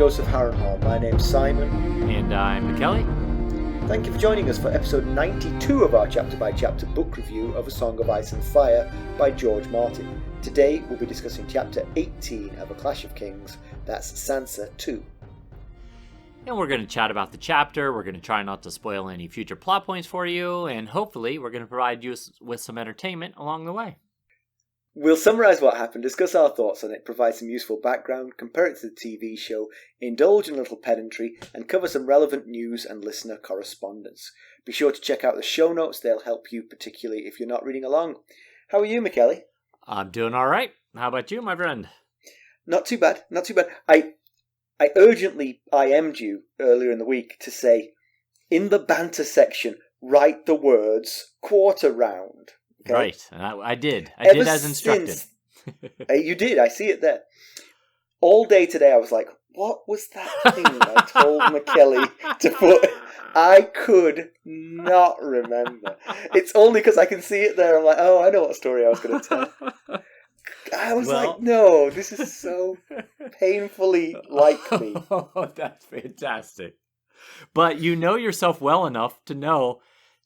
Ghosts of Harrenhal. My name's Simon. And I'm Mackelly. Thank you for joining us for episode 92 of our chapter-by-chapter book review of A Song of Ice and Fire by George Martin. Today we'll be discussing chapter 18 of A Clash of Kings, that's Sansa 2. And we're going to chat about the chapter, we're going to try not to spoil any future plot points for you, and hopefully we're going to provide you with some entertainment along the way. We'll summarise what happened, discuss our thoughts on it, provide some useful background, compare it to the TV show, indulge in a little pedantry, and cover some relevant news and listener correspondence. Be sure to check out the show notes, they'll help you, particularly if you're not reading along. How are you, Mackelly? I'm doing all right. How about you, my friend? Not too bad, not too bad. I urgently IM'd you earlier in the week to say, in the banter section, write the words quarter round. Okay? Right, I did. I did as instructed. You did, I see it there. All day today I was like, what was that thing I told Mackelly to put? I could not remember. It's only because I can see it there. I'm like, oh, I know what story I was going to tell. I was like, no, this is so painfully like me. Oh, that's fantastic. But you know yourself well enough to know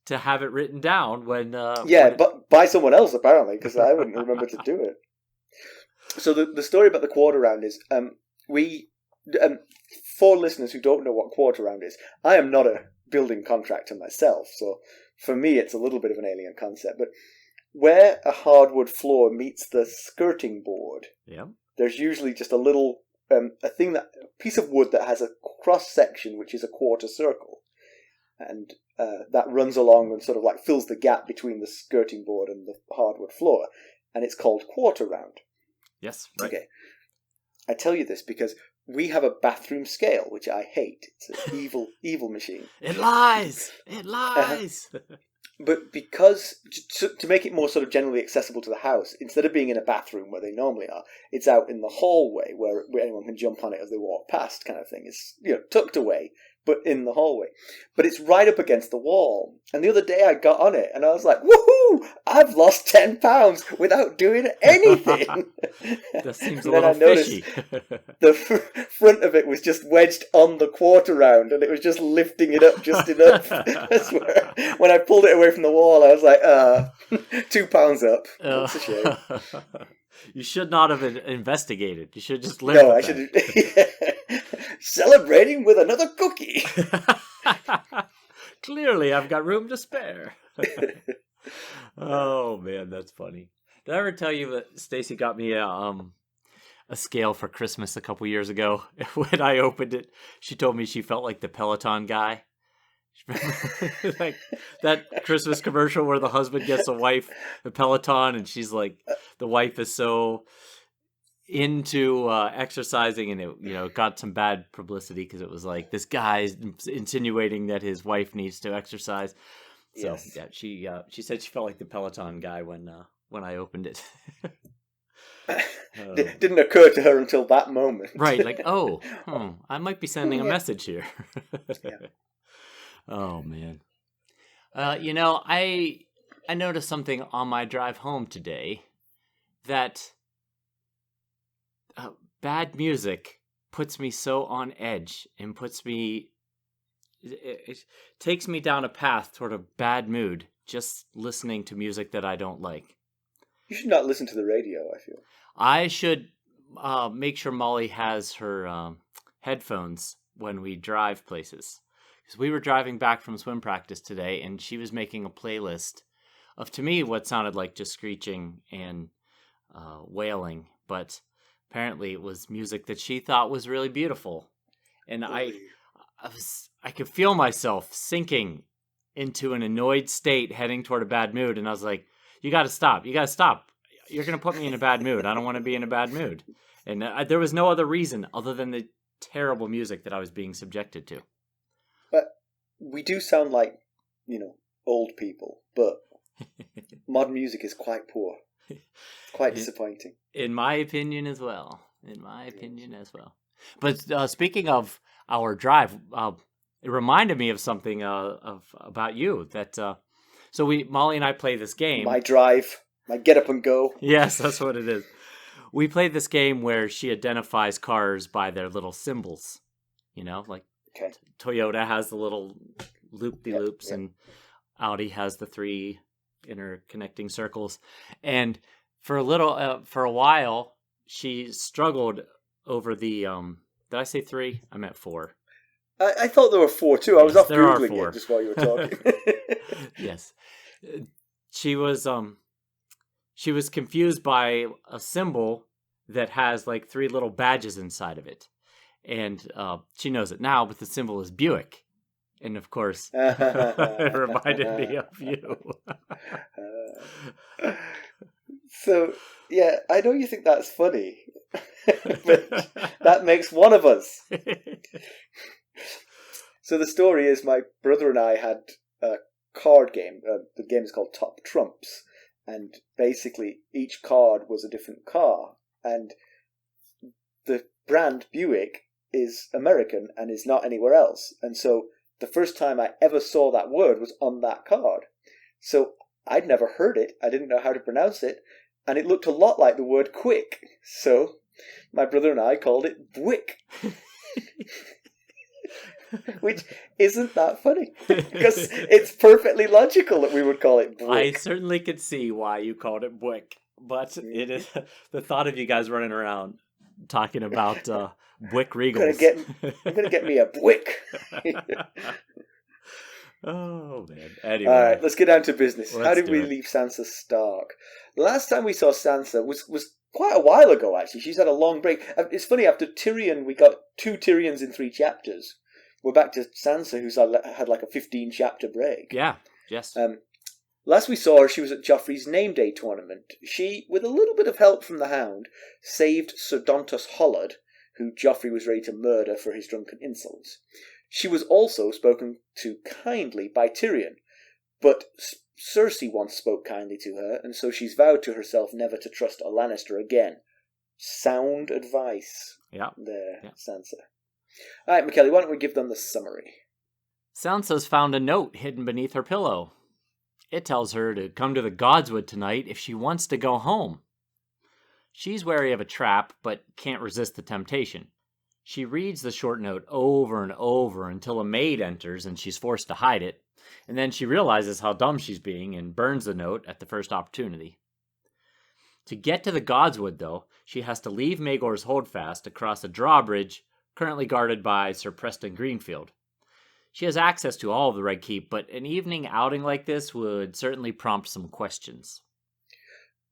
to have it written down when... but by someone else, apparently, because I wouldn't remember to do it. So the story about the quarter round is, for listeners who don't know what quarter round is, I am not a building contractor myself, so for me it's a little bit of an alien concept, but where a hardwood floor meets the skirting board, there's usually just a little, a piece of wood that has a cross section which is a quarter circle. And that runs along and sort of like fills the gap between the skirting board and the hardwood floor. And it's called quarter round. Yes, right. Okay. I tell you this because we have a bathroom scale, which I hate. It's an evil machine. It lies! It lies! But because, to make it more sort of generally accessible to the house, instead of being in a bathroom where they normally are, it's out in the hallway where anyone can jump on it as they walk past kind of thing. It's, tucked away, but in the hallway. But it's right up against the wall. And the other day I got on it and I was like, woohoo! I've lost 10 pounds without doing anything. That seems a little fishy. The front of it was just wedged on the quarter round and it was just lifting it up just enough. I swear. When I pulled it away from the wall, I was like, 2 pounds up. That's a shame. You should not have investigated. You should just live with should. Celebrating with another cookie. Clearly, I've got room to spare. Oh man, that's funny. Did I ever tell you that Stacy got me a scale for Christmas a couple years ago? When I opened it, she told me she felt like the Peloton guy. Like that Christmas commercial where the husband gets a wife a Peloton, and she's like, the wife is so into exercising, and it got some bad publicity because it was like this guy's insinuating that his wife needs to exercise. So yes. Yeah, she said she felt like the Peloton guy when I opened it. It didn't occur to her until that moment. Right, like, I might be sending a message here. Yeah. Oh man. I noticed something on my drive home today that bad music puts me so on edge and it takes me down a path toward a bad mood just listening to music that I don't like. You should not listen to the radio, I feel. I should make sure Molly has her headphones when we drive places. Because we were driving back from swim practice today, and she was making a playlist of, to me, what sounded like just screeching and wailing. But apparently it was music that she thought was really beautiful. And I could feel myself sinking into an annoyed state, heading toward a bad mood. And I was like, you got to stop. You got to stop. You're going to put me in a bad mood. I don't want to be in a bad mood. And there was no other reason other than the terrible music that I was being subjected to. But we do sound like, old people, but modern music is quite poor. Quite disappointing. In my opinion as well. But speaking of our drive, it reminded me of something about you. That so Molly and I play this game. My drive, my get up and go. Yes, that's what it is. We played this game where she identifies cars by their little symbols. like Okay. Toyota has the little loop-de-loops, Yep. and Audi has the 3 interconnecting circles. And for a while, she struggled over the, did I say 3? I meant 4. I thought there were 4 too. I was Yes, off there are Googling 4. it just while you were talking. Yes. She was confused by a symbol that has like 3 little badges inside of it. And she knows it now, but the symbol is Buick. And of course, it reminded me of you. So, yeah, I know you think that's funny, but that makes one of us. So the story is my brother and I had a card game. The game is called Top Trumps. And basically, each card was a different car. And the brand Buick is American and is not anywhere else. And so the first time I ever saw that word was on that card. So I'd never heard it. I didn't know how to pronounce it. And it looked a lot like the word quick. So my brother and I called it Bwick. Which isn't that funny. Because it's perfectly logical that we would call it Bwick. I certainly could see why you called it Bwick. But it is the thought of you guys running around talking about Bwick Regals. I'm going to get me a Bwick. Oh, man. Anyway. All right, let's get down to business. How did we leave Sansa Stark? The last time we saw Sansa was quite a while ago, actually. She's had a long break. It's funny, after Tyrion, we got 2 Tyrions in 3 chapters. We're back to Sansa, who's had like a 15-chapter break. Yeah, yes. Last we saw her, she was at Joffrey's name day tournament. She, with a little bit of help from the Hound, saved Ser Dontos Hollard, who Joffrey was ready to murder for his drunken insults. She was also spoken to kindly by Tyrion, but Cersei once spoke kindly to her, and so she's vowed to herself never to trust a Lannister again. Sound advice. Yeah. There, yeah. Sansa. All right, Mackelly, why don't we give them the summary? Sansa's found a note hidden beneath her pillow. It tells her to come to the Godswood tonight if she wants to go home. She's wary of a trap, but can't resist the temptation. She reads the short note over and over until a maid enters and she's forced to hide it, and then she realizes how dumb she's being and burns the note at the first opportunity. To get to the Godswood, though, she has to leave Maegor's Holdfast across a drawbridge currently guarded by Sir Preston Greenfield. She has access to all of the Red Keep, but an evening outing like this would certainly prompt some questions.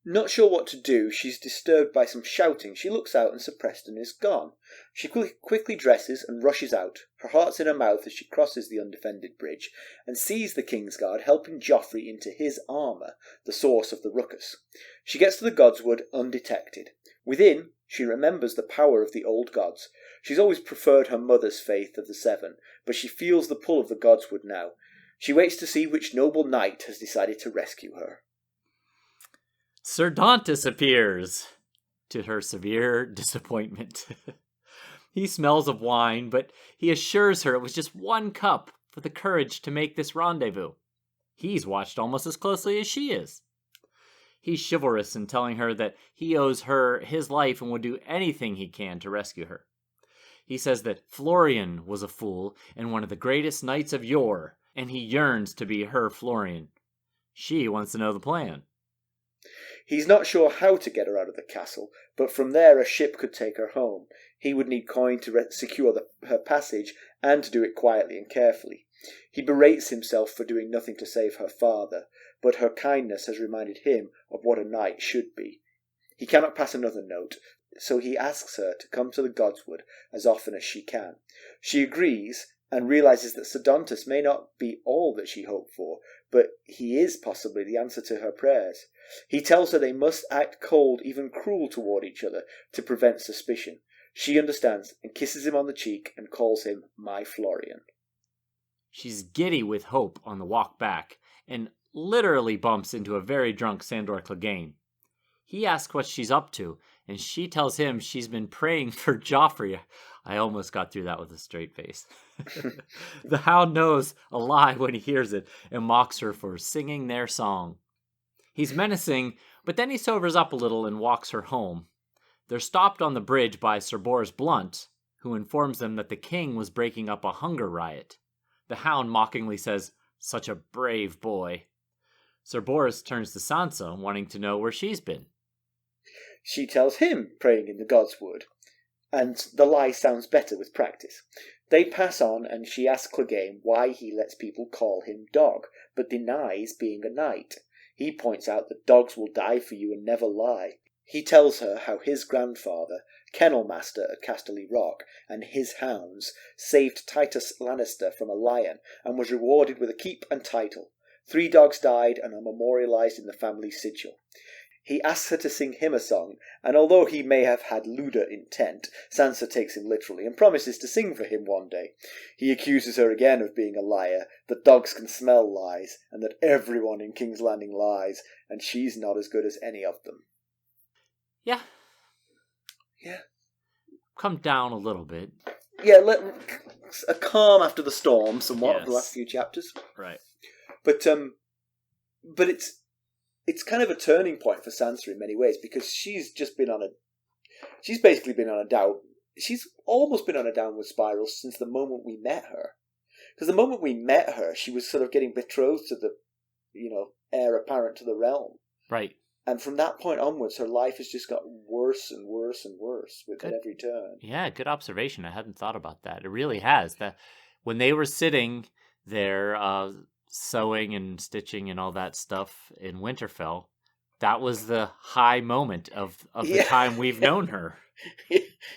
Not sure what to do, she's disturbed by some shouting. She looks out and Sir Preston is gone. She quickly dresses and rushes out. Her heart's in her mouth as she crosses the undefended bridge and sees the Kingsguard helping Joffrey into his armour, the source of the ruckus. She gets to the Godswood undetected. Within, she remembers the power of the old gods. She's always preferred her mother's faith of the 7, but she feels the pull of the Godswood now. She waits to see which noble knight has decided to rescue her. Ser Dontos appears, to her severe disappointment. He smells of wine, but he assures her it was just 1 cup for the courage to make this rendezvous. He's watched almost as closely as she is. He's chivalrous in telling her that he owes her his life and would do anything he can to rescue her. He says that Florian was a fool and one of the greatest knights of yore, and he yearns to be her Florian. She wants to know the plan. He's not sure how to get her out of the castle, but from there a ship could take her home. He would need coin to secure her passage and to do it quietly and carefully. He berates himself for doing nothing to save her father, but her kindness has reminded him of what a knight should be. He cannot pass another note, so he asks her to come to the Godswood as often as she can. She agrees and realizes that Ser Dontos may not be all that she hoped for, but he is possibly the answer to her prayers. He tells her they must act cold, even cruel toward each other to prevent suspicion. She understands and kisses him on the cheek and calls him my Florian. She's giddy with hope on the walk back and literally bumps into a very drunk Sandor Clegane. He asks what she's up to, and she tells him she's been praying for Joffrey. I almost got through that with a straight face. The Hound knows a lie when he hears it and mocks her for singing their song. He's menacing, but then he sobers up a little and walks her home. They're stopped on the bridge by Sir Boris Blunt, who informs them that the king was breaking up a hunger riot. The Hound mockingly says, "Such a brave boy." Sir Boris turns to Sansa, wanting to know where she's been. She tells him praying in the Godswood, and the lie sounds better with practice. They pass on, and she asks Clegane why he lets people call him dog, but denies being a knight. He points out that dogs will die for you and never lie. He tells her how his grandfather, kennel master at Casterly Rock, and his hounds saved Titus Lannister from a lion and was rewarded with a keep and title. 3 dogs died and are memorialised in the family sigil. He asks her to sing him a song, and although he may have had lewder intent, Sansa takes him literally and promises to sing for him one day. He accuses her again of being a liar, that dogs can smell lies, and that everyone in King's Landing lies, and she's not as good as any of them. Yeah. Yeah. Come down a little bit. Yeah, a calm after the storm, somewhat, of the last few chapters. Right. But it's kind of a turning point for Sansa in many ways, because she's basically been on a she's almost been on a downward spiral since the moment we met her. Because the moment we met her, she was sort of getting betrothed to the, heir apparent to the realm. Right. And from that point onwards, her life has just got worse and worse and worse at every turn. Yeah, good observation. I hadn't thought about that. It really has. When they were sitting there sewing and stitching and all that stuff in Winterfell, that was the high moment of the time we've known her.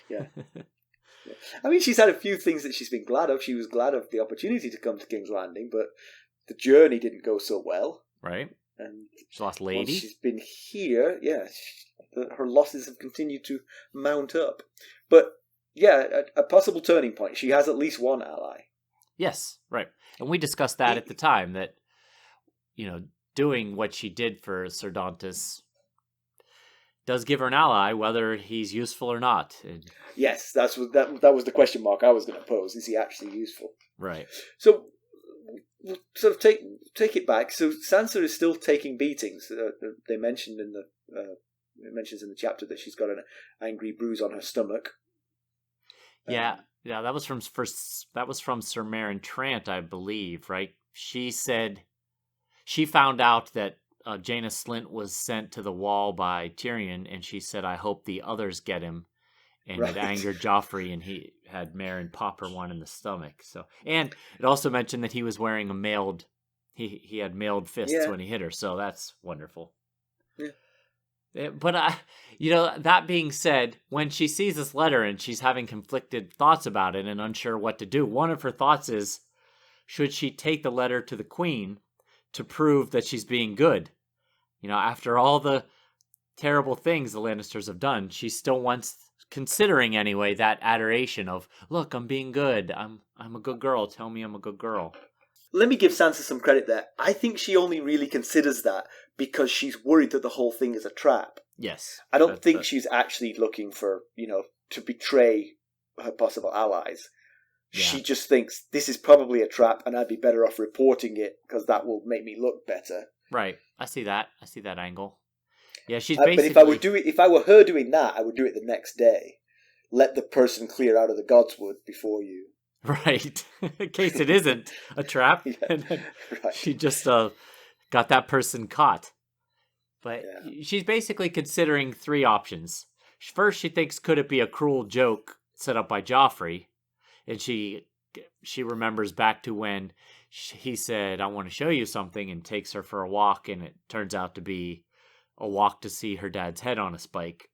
Yeah. I mean, she's had a few things that she's been glad of. She was glad of the opportunity to come to King's Landing, but the journey didn't go so well. Right. And she lost Lady. Once she's been here, her losses have continued to mount up. But, a possible turning point. She has at least one ally. Yes, right. And we discussed that at the time, that, doing what she did for Ser Dontos does give her an ally, whether he's useful or not. Yes, that was the question mark I was going to pose. Is he actually useful? Right. So, we'll sort of take it back. So Sansa is still taking beatings. They mentioned it mentions in the chapter that she's got an angry bruise on her stomach. Yeah, that was from Sir Meryn Trant, I believe, right? She said she found out that Jaina Slint was sent to the wall by Tyrion, and she said, "I hope the others get him." And it angered Joffrey, and he had Meryn pop her one in the stomach. So, and it also mentioned that he was wearing he had mailed fists when he hit her. So that's wonderful. Yeah. But that being said, when she sees this letter and she's having conflicted thoughts about it and unsure what to do, one of her thoughts is, should she take the letter to the Queen to prove that she's being good? After all the terrible things the Lannisters have done, she still wants, considering anyway, that adoration of, look, I'm being good. I'm a good girl. Tell me I'm a good girl. Let me give Sansa some credit there. I think she only really considers that because she's worried that the whole thing is a trap. Yes. I don't think she's actually looking for, to betray her possible allies. Yeah. She just thinks this is probably a trap and I'd be better off reporting it because that will make me look better. Right. I see that angle. Yeah, she's basically... But if I were her doing that, I would do it the next day. Let the person clear out of the Godswood before you. Right. In case it isn't a trap. And then she just got that person caught. But she's basically considering 3 options. First, she thinks, could it be a cruel joke set up by Joffrey? And she remembers back to when he said, "I want to show you something," and takes her for a walk, and it turns out to be a walk to see her dad's head on a spike.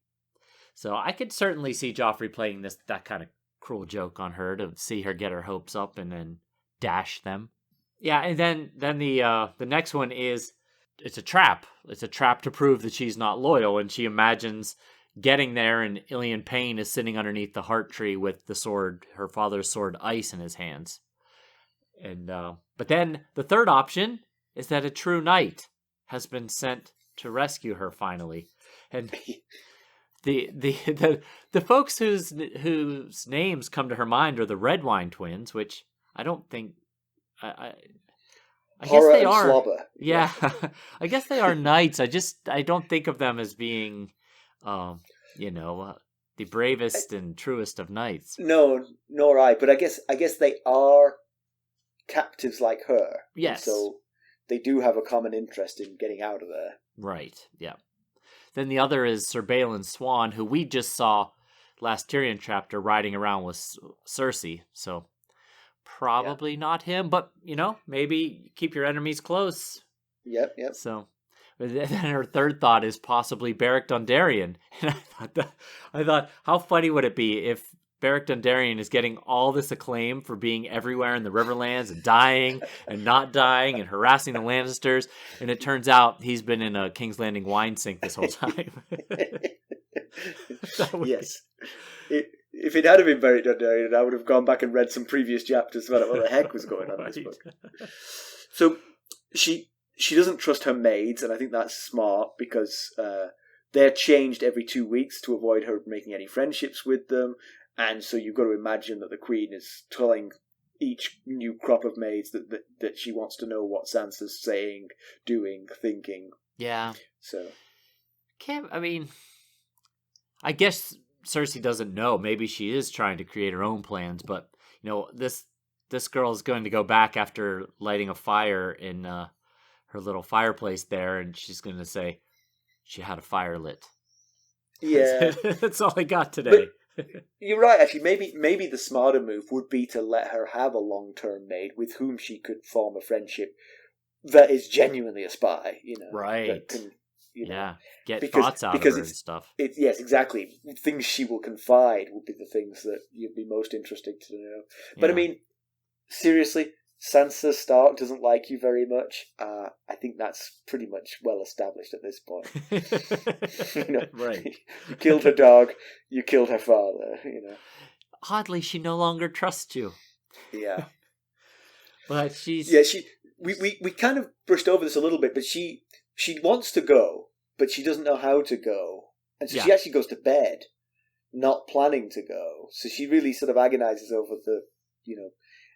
So I could certainly see Joffrey playing that kind of cruel joke on her to see her get her hopes up and then dash them. Yeah, and then the next one is, it's a trap. It's a trap to prove that she's not loyal, and she imagines getting there, and Ilian Payne is sitting underneath the heart tree with the sword, her father's sword, Ice, in his hands. And but then the third option is that a true knight has been sent to rescue her finally, and the folks whose names come to her mind are the Redwine twins, which I don't think I guess they are. Slobber. Yeah, I guess they are knights. I don't think of them as being, the bravest and truest of knights. No, nor I. But I guess they are captives like her. Yes. So they do have a common interest in getting out of there. Right, yeah. Then the other is Sir Balin Swan, who we just saw last Tyrion chapter riding around with Cersei. So probably not him, but, maybe keep your enemies close. Yep. So then her third thought is possibly Beric Dondarrion. And I thought, how funny would it be if Beric Dondarrion is getting all this acclaim for being everywhere in the Riverlands and dying and not dying and harassing the Lannisters, and it turns out he's been in a King's Landing wine sink this whole time. Yes. If it had been Beric Dondarrion, I would have gone back and read some previous chapters about what the heck was going on in this book. So she doesn't trust her maids, and I think that's smart because they're changed every 2 weeks to avoid her making any friendships with them. And so you've got to imagine that the Queen is telling each new crop of maids that she wants to know what Sansa's saying, doing, thinking. Yeah. So, I guess Cersei doesn't know. Maybe she is trying to create her own plans, but this girl is going to go back after lighting a fire in her little fireplace there, and she's going to say she had a fire lit. Yeah, that's all I got today. But you're right. Actually, maybe the smarter move would be to let her have a long-term maid with whom she could form a friendship that is genuinely a spy. Right? That can, get thoughts out of her and stuff. Yes, exactly. Things she will confide would be the things that you'd be most interested to know. But I mean, seriously, Sansa Stark doesn't like you very much. I think that's pretty much well established at this point. Right. You killed her dog. You killed her father. Oddly, she no longer trusts you. Yeah. But she's... Yeah, we kind of brushed over this a little bit, but she wants to go, but she doesn't know how to go. And so she actually goes to bed, not planning to go. So she really sort of agonizes over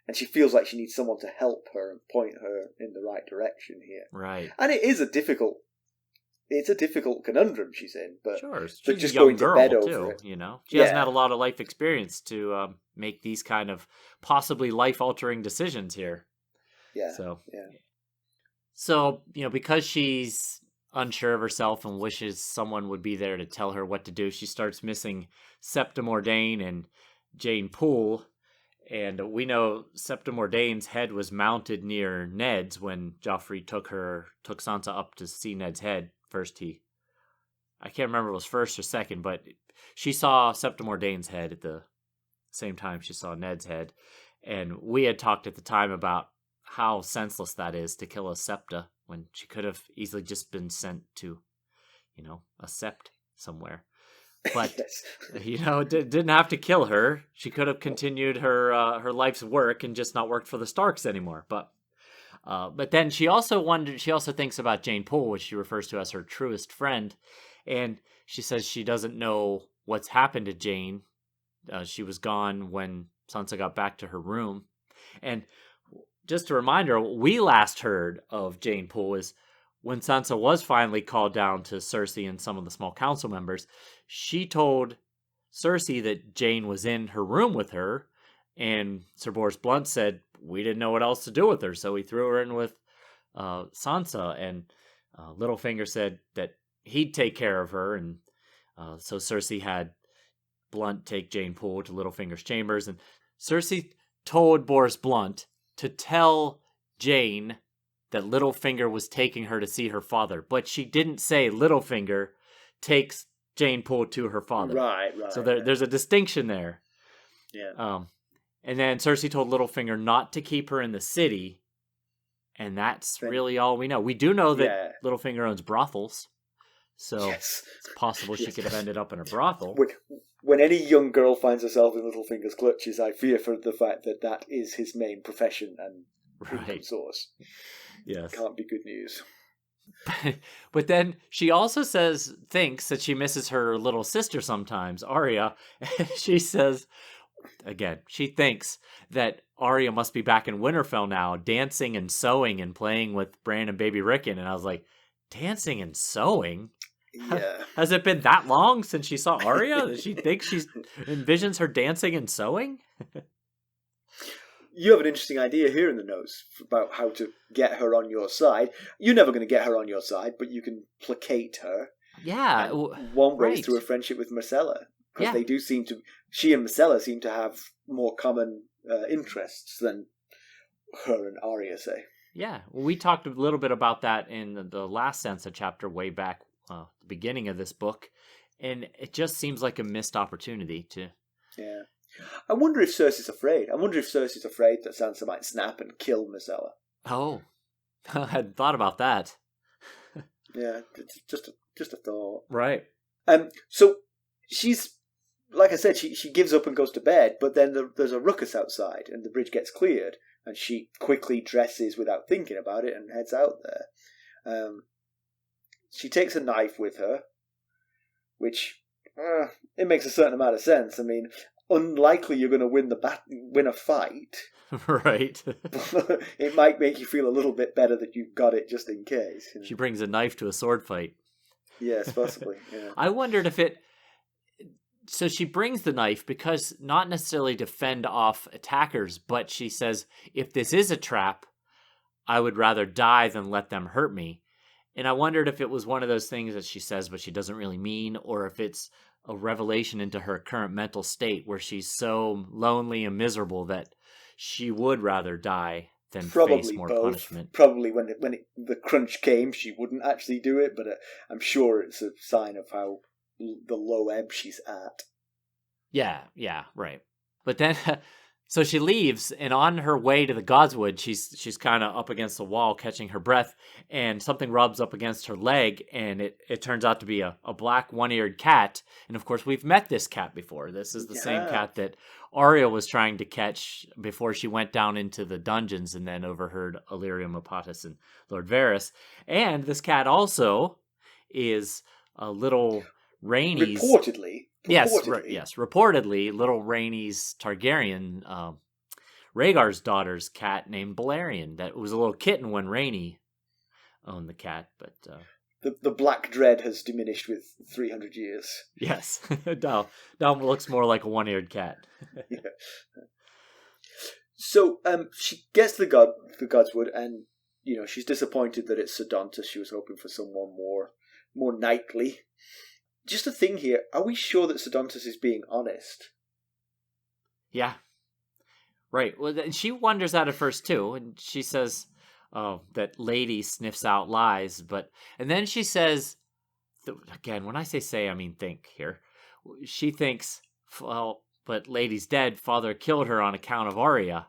and she feels like she needs someone to help her and point her in the right direction here. Right. And it is a difficult conundrum she's in, but sure, she's but just a young going girl to bed too, over it. She hasn't had a lot of life experience to make these kind of possibly life-altering decisions here. Yeah. So, because she's unsure of herself and wishes someone would be there to tell her what to do, she starts missing Septa Mordane and Jane Poole. And we know Septa Mordane's head was mounted near Ned's when Joffrey took Sansa up to see Ned's head. I can't remember if it was first or second, but she saw Septa Mordane's head at the same time she saw Ned's head. And we had talked at the time about how senseless that is to kill a Septa when she could have easily just been sent to, a sept somewhere. But, didn't have to kill her. She could have continued her life's work and just not worked for the Starks anymore. But then she also thinks about Jane Poole, which she refers to as her truest friend. And she says she doesn't know what's happened to Jane. She was gone when Sansa got back to her room. And just a reminder, we last heard of Jane Poole is when Sansa was finally called down to Cersei and some of the small council members. She told Cersei that Jane was in her room with her, and Sir Boris Blunt said, we didn't know what else to do with her, so we threw her in with Sansa, and Littlefinger said that he'd take care of her, and so Cersei had Blunt take Jane Poole to Littlefinger's chambers, and Cersei told Boris Blunt to tell Jane that Littlefinger was taking her to see her father, but she didn't say Littlefinger takes Jane Poole to her father. Right. So there's a distinction there. Yeah. And then Cersei told Littlefinger not to keep her in the city, and that's really all we know. We do know that Littlefinger owns brothels, so it's possible she could have ended up in a brothel. When any young girl finds herself in Littlefinger's clutches, I fear for the fact that is his main profession and income source. Yes. Can't be good news. But then she also thinks that she misses her little sister sometimes, Arya. She says, again, she thinks that Arya must be back in Winterfell now, dancing and sewing and playing with Bran and baby Rickon. And I was like, dancing and sewing? Yeah. Has it been that long since she saw Arya that she thinks she envisions her dancing and sewing? You have an interesting idea here in the notes about how to get her on your side. You're never going to get her on your side, but you can placate her. Yeah. And one way right. is through a friendship with Myrcella. Because Yeah. they do seem to... She and Myrcella seem to have more common interests than her and Arya, say. Yeah. Well, we talked a little bit about that in the last Sansa chapter way back, the beginning of this book. And it just seems like a missed opportunity to... Yeah. I wonder if Cersei's afraid. I wonder if Cersei's afraid that Sansa might snap and kill Myrcella. Oh, I hadn't thought about that. Yeah, it's just a thought. Right. So she's, like I said, she gives up and goes to bed, but then there's a ruckus outside and the bridge gets cleared and she quickly dresses without thinking about it and heads out there. She takes a knife with her, which it makes a certain amount of sense. I mean, unlikely you're going to win a fight. Right. It might make you feel a little bit better that you've got it just in case. She brings a knife to a sword fight. Yes, possibly. Yeah. I wondered if it... So she brings the knife because not necessarily to fend off attackers, but she says, if this is a trap, I would rather die than let them hurt me. And I wondered if it was one of those things that she says but she doesn't really mean, or if it's a revelation into her current mental state where she's so lonely and miserable that she would rather die than face more punishment. Probably when the crunch came, she wouldn't actually do it, but I'm sure it's a sign of how the low ebb she's at. Yeah, right. But then, so she leaves, and on her way to the Godswood, she's kind of up against the wall, catching her breath, and something rubs up against her leg, and it turns out to be a black one-eared cat. And of course, we've met this cat before. This is the same cat that Arya was trying to catch before she went down into the dungeons and then overheard Illyrio Mopatis and Lord Varys. And this cat also is a little Rhaenys... Reportedly. Yes, reportedly, little Rhaenys Targaryen, Rhaegar's daughter's cat named Balerion. That was a little kitten when Rhaenys owned the cat, but... The black dread has diminished with 300 years. Yes, now looks more like a one-eared cat. Yeah. So she gets to the Godswood, and she's disappointed that it's Ser Dontos. She was hoping for someone more knightly. Just a thing here, are we sure that Ser Dontos is being honest? Yeah. Right. Well, she wonders that at first, too. And she says, that lady sniffs out lies. And then she says, again, when I say, I mean think here. She thinks, well, but lady's dead. Father killed her on account of Arya.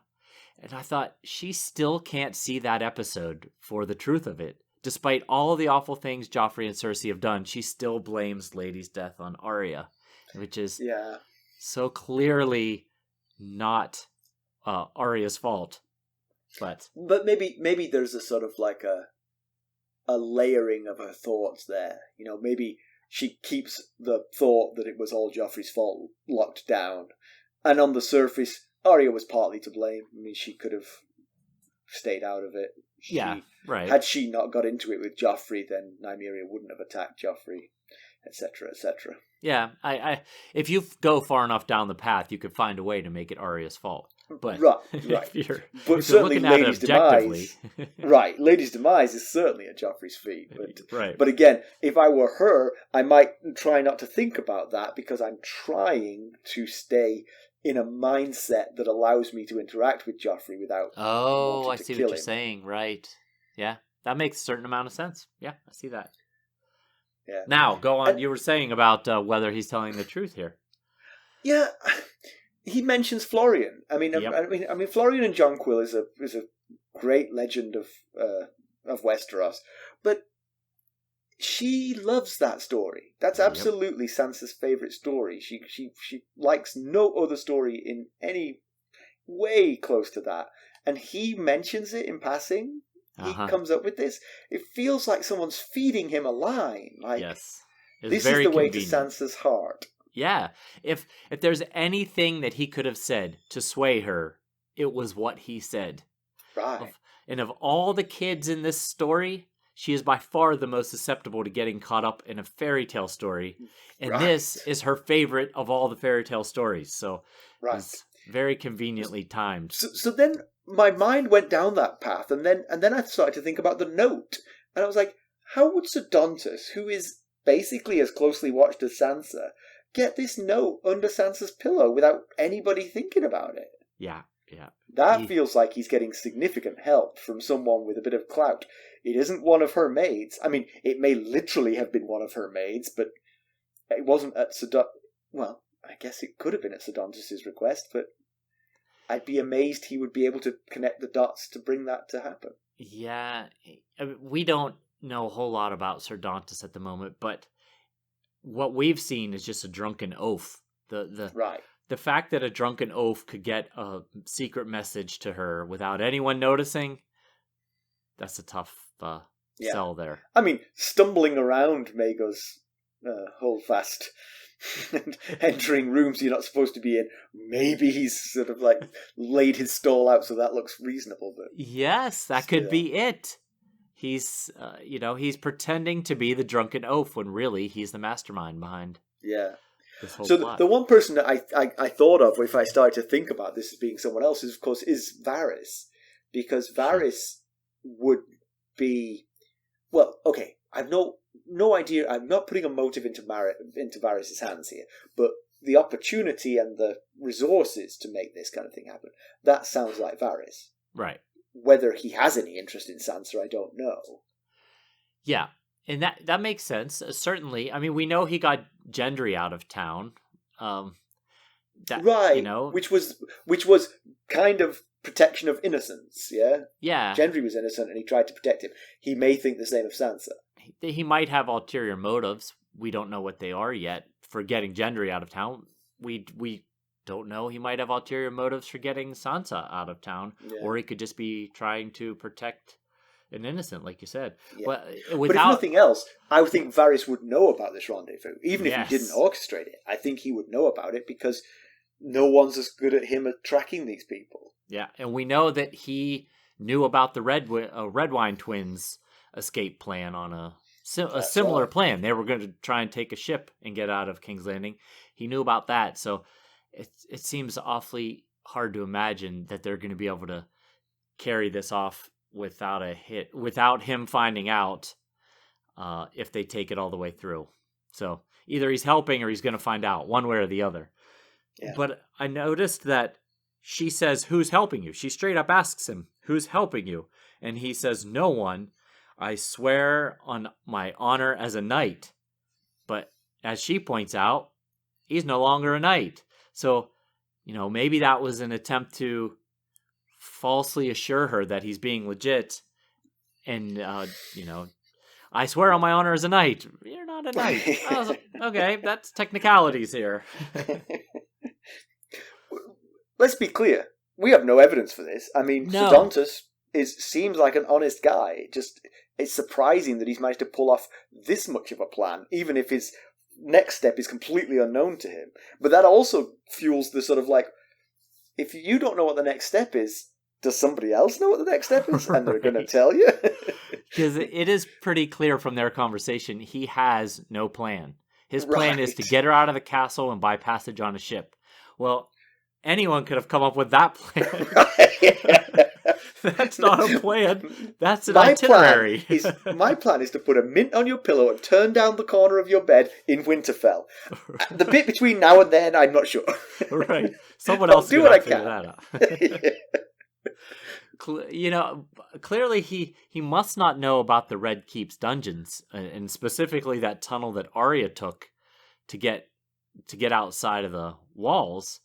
And I thought, she still can't see that episode for the truth of it. Despite all the awful things Joffrey and Cersei have done, she still blames Lady's death on Arya, which is so clearly not Arya's fault. But maybe there's a sort of like a layering of her thoughts there. Maybe she keeps the thought that it was all Joffrey's fault locked down, and on the surface, Arya was partly to blame. I mean, she could have stayed out of it. Right. Had she not got into it with Joffrey, then Nymeria wouldn't have attacked Joffrey, etc., etc. Yeah, I if you go far enough down the path, you could find a way to make it Arya's fault. But right. But certainly Lady's demise. Right, Lady's demise is certainly at Joffrey's feet. Right. But again, if I were her, I might try not to think about that because I'm trying to stay in a mindset that allows me to interact with Joffrey without I see what you're him. saying. Right. Yeah, that makes a certain amount of sense. Yeah, I see that. Yeah. Now, go on. You were saying about whether he's telling the truth here. Yeah, he mentions Florian. I mean, Florian and Jonquil is a great legend of Westeros, but she loves that story. That's absolutely Sansa's favorite story. She likes no other story in any way close to that. And he mentions it in passing. He comes up with this. It feels like someone's feeding him a line. Like, yes, this is the way to Sansa's heart. Yeah. If there's anything that he could have said to sway her, it was what he said. Right. And of all the kids in this story, she is by far the most susceptible to getting caught up in a fairy tale story. And this is her favorite of all the fairy tale stories. So it's very conveniently timed. So then my mind went down that path, and then I started to think about the note. And I was like, how would Ser Dontos, who is basically as closely watched as Sansa, get this note under Sansa's pillow without anybody thinking about it? Yeah. That feels like he's getting significant help from someone with a bit of clout. It isn't one of her maids. I mean, it may literally have been one of her maids, but it wasn't at Well, I guess it could have been at Ser Dontos' request, but I'd be amazed he would be able to connect the dots to bring that to happen. Yeah, I mean, we don't know a whole lot about Ser Dontos at the moment, but what we've seen is just a drunken oath. The fact that a drunken oaf could get a secret message to her without anyone noticing, that's a tough sell there. I mean, stumbling around Maegor's hold fast and entering rooms you're not supposed to be in. Maybe he's sort of like laid his stall out so that looks reasonable. But yes, that could be it. He's, he's pretending to be the drunken oaf when really he's the mastermind behind. Yeah. So the one person that I thought of if I started to think about this as being someone else is, of course, Varys. Because Varys would be... Well, okay, I've no idea. I'm not putting a motive into Varys' hands here. But the opportunity and the resources to make this kind of thing happen, that sounds like Varys. Right. Whether he has any interest in Sansa, I don't know. Yeah. And that makes sense. Certainly. I mean, we know he got Gendry out of town. Which was kind of protection of innocence, yeah? Yeah. Gendry was innocent and he tried to protect him. He may think the same of Sansa. He might have ulterior motives. We don't know what they are yet for getting Gendry out of town. We don't know. He might have ulterior motives for getting Sansa out of town. Yeah. Or he could just be trying to protect an innocent, like you said. Yeah. But if nothing else, I would think Varys would know about this rendezvous, even if he didn't orchestrate it. I think he would know about it because no one's as good at him at tracking these people. Yeah, and we know that he knew about the Redwine twins' escape plan on a similar plan. They were going to try and take a ship and get out of King's Landing. He knew about that, so it seems awfully hard to imagine that they're going to be able to carry this off without a hit, without him finding out if they take it all the way through. So either he's helping or he's going to find out, one way or the other. Yeah. But I noticed that she says, "Who's helping you?" She straight up asks him, "Who's helping you?" And he says, "No one. I swear on my honor as a knight." But as she points out, he's no longer a knight. So, maybe that was an attempt to falsely assure her that he's being legit. And, I swear on my honor as a knight. You're not a knight. Okay, that's technicalities here. Let's be clear. We have no evidence for this. I mean, Ser Dontos seems like an honest guy. It's surprising that he's managed to pull off this much of a plan, even if his next step is completely unknown to him. But that also fuels the sort of like, if you don't know what the next step is, does somebody else know what the next step is? And they're going to tell you? Because it is pretty clear from their conversation, he has no plan. His plan is to get her out of the castle and buy passage on a ship. Well, anyone could have come up with that plan. That's not a plan. That's an itinerary. My plan is to put a mint on your pillow and turn down the corner of your bed in Winterfell. Right. The bit between now and then, I'm not sure. Right. Someone else do what I can. That out. Clearly he must not know about the Red Keep's dungeons, and specifically that tunnel that Arya took to get outside of the walls.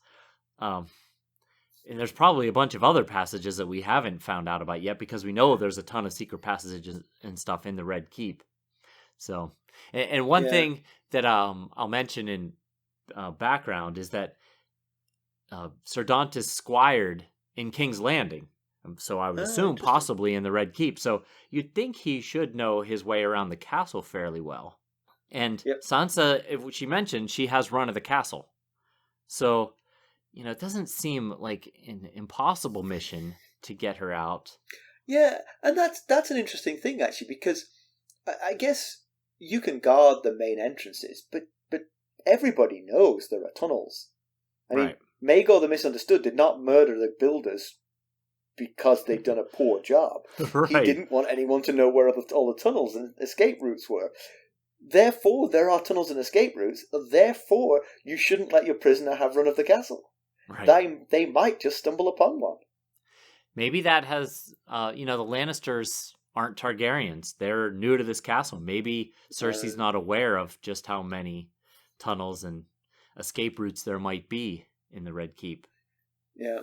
And there's probably a bunch of other passages that we haven't found out about yet, because we know there's a ton of secret passages and stuff in the Red Keep. So, and one thing that I'll mention in background is that Ser Dontos squired in King's Landing. So I would assume possibly in the Red Keep. So you'd think he should know his way around the castle fairly well. And Sansa, if she mentioned, she has run of the castle. So, it doesn't seem like an impossible mission to get her out. Yeah, and that's an interesting thing, actually, because I guess you can guard the main entrances, but everybody knows there are tunnels. I mean, Right. Maegor the Misunderstood did not murder the builders because they'd done a poor job. Right. He didn't want anyone to know where all the tunnels and escape routes were. Therefore, there are tunnels and escape routes. Therefore, you shouldn't let your prisoner have run of the castle. Right. They might just stumble upon one. Maybe that has, the Lannisters aren't Targaryens. They're new to this castle. Maybe Cersei's not aware of just how many tunnels and escape routes there might be in the Red Keep. Yeah.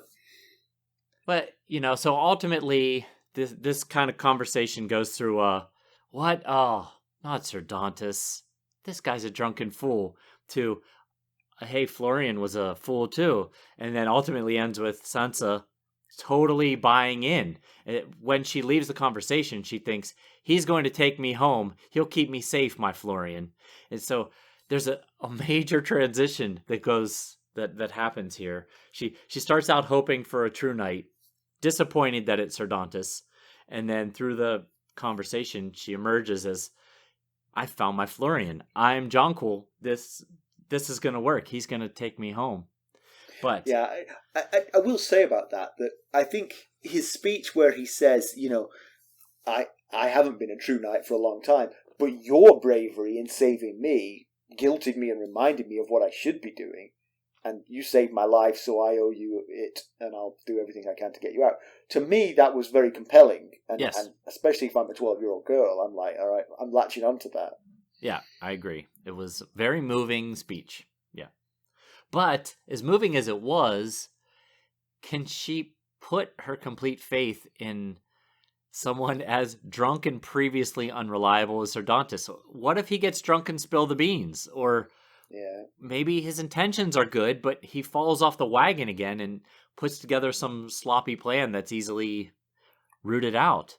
But, so ultimately, this kind of conversation goes through, what? Oh, not Ser Dontos. This guy's a drunken fool. To, hey, Florian was a fool too. And then ultimately ends with Sansa totally buying in. When she leaves the conversation, she thinks, he's going to take me home. He'll keep me safe, my Florian. And so there's a major transition that happens here. She starts out hoping for a true knight, disappointed that it's Ser Dontos, and then through the conversation, she emerges as, I found my Florian. I'm Jonquil. This is going to work. He's going to take me home. But yeah, I will say about that I think his speech where he says, I haven't been a true knight for a long time, but your bravery in saving me guilted me and reminded me of what I should be doing. And you saved my life, so I owe you it, and I'll do everything I can to get you out. To me, that was very compelling. And, yes. And especially if I'm a 12-year-old girl, I'm like, all right, I'm latching onto that. Yeah, I agree. It was a very moving speech. Yeah. But as moving as it was, can she put her complete faith in someone as drunk and previously unreliable as Ser Dontos? What if he gets drunk and spill the beans? Or maybe his intentions are good, but he falls off the wagon again and puts together some sloppy plan that's easily rooted out.